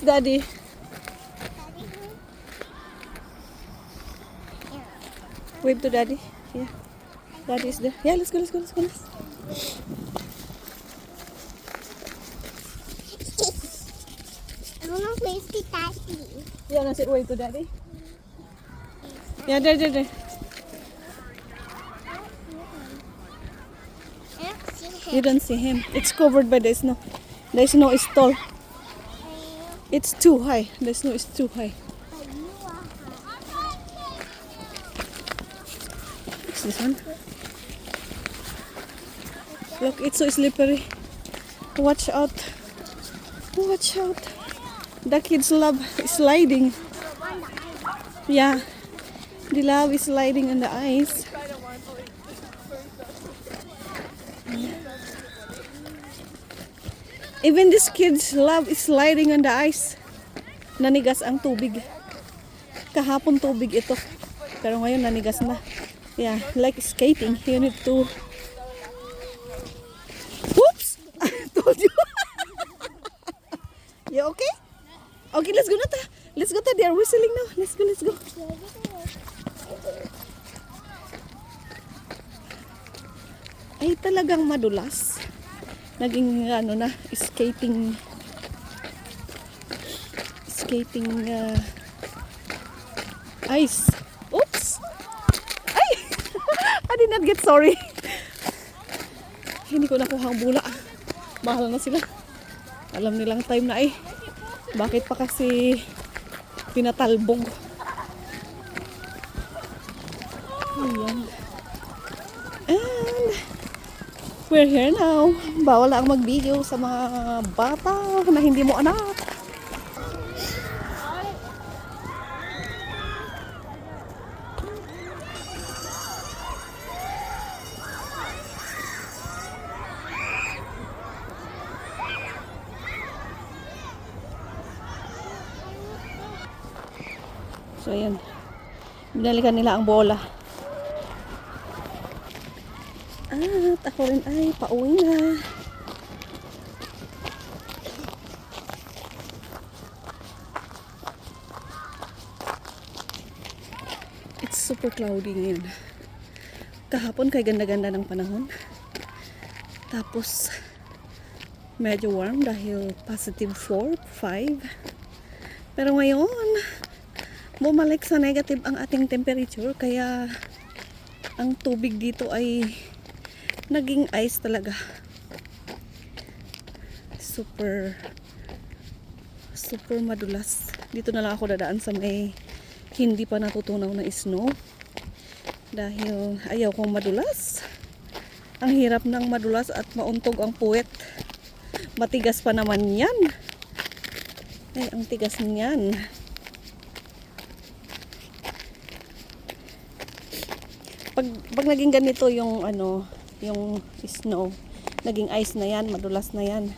Where's Daddy? Wave to Daddy. Yeah. Daddy is there. Yeah, let's go. I want to play with Daddy. Yeah, let's wave to Daddy. Yeah, there. I don't see him. You don't see him. It's covered by the snow. The snow is tall. It's too high. The snow is too high. What's this one? Look, it's so slippery. Watch out. Watch out. The kids love sliding. Yeah. They love sliding on the ice. Even these kids love sliding on the ice. Nanigas ang tubig. Kahapon tubig ito. Pero ngayon nanigas na. Yeah, like skating. You need to... Whoops! I told you. You okay? Okay, let's go na ta. Let's go ta. They are whistling now. Let's go. Ay, talagang madulas. Naging skating ice. Oops. Ay. I did not get sorry. Hindi ko nakuha ang bula. Mahal na sila. Alam nilang time na eh. Bakit pa kasi pinatalbog? Ayan. And we're here now. Bawal ang mag-video sa mga bata na hindi mo anak. So ayan. Binalikan nila ang bola. At ako rin ay pauwi na. It's super cloudy ngayon. Kahapon kay ganda-ganda ng panahon. Tapos medyo warm dahil positive 4, 5. Pero ngayon bumalik sa negative ang ating temperature, kaya ang tubig dito ay naging ice talaga. Super madulas. Dito na lang ako dadaan sa may hindi pa natutunaw na snow dahil ayaw kong madulas. Ang hirap ng madulas at mauntog ang puwet. Matigas pa naman yan. Ay, ang tigas niyan. Pag naging ganito yung yung snow, naging ice na yan, madulas na yan.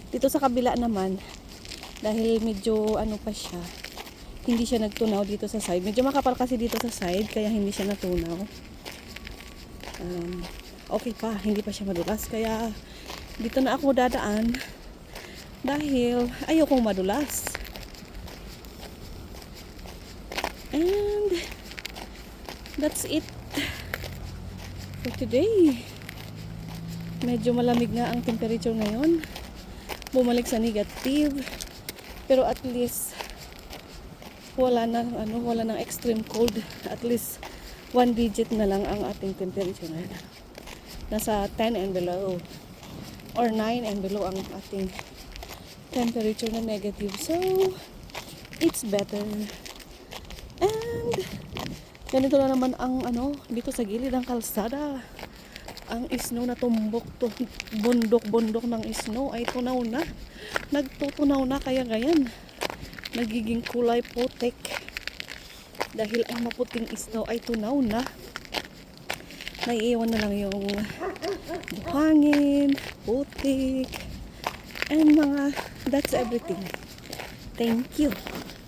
Dito sa kabila naman, dahil medyo pa siya, hindi siya nagtunaw dito sa side. Medyo makapal kasi dito sa side, kaya hindi siya natunaw. Okay pa, hindi pa siya madulas. Kaya dito na ako dadaan dahil ayokong madulas. And that's it for today. Medyo malamig nga ang temperature ngayon. Bumalik sa negative. Pero at least wala nang extreme cold. At least 1 digit na lang ang ating temperature ngayon. Nasa 10 and below or 9 and below ang ating temperature na negative. So it's better. And ganito na naman ang dito sa gilid ng kalsada. Ang snow na tumbok to, bundok ng snow ay tunaw na. Nagtutunaw na, kaya ganyan. Nagiging kulay putik. Dahil ang maputing snow ay tunaw na. Naiiwan na lang yung buhangin, putik, and that's everything. Thank you.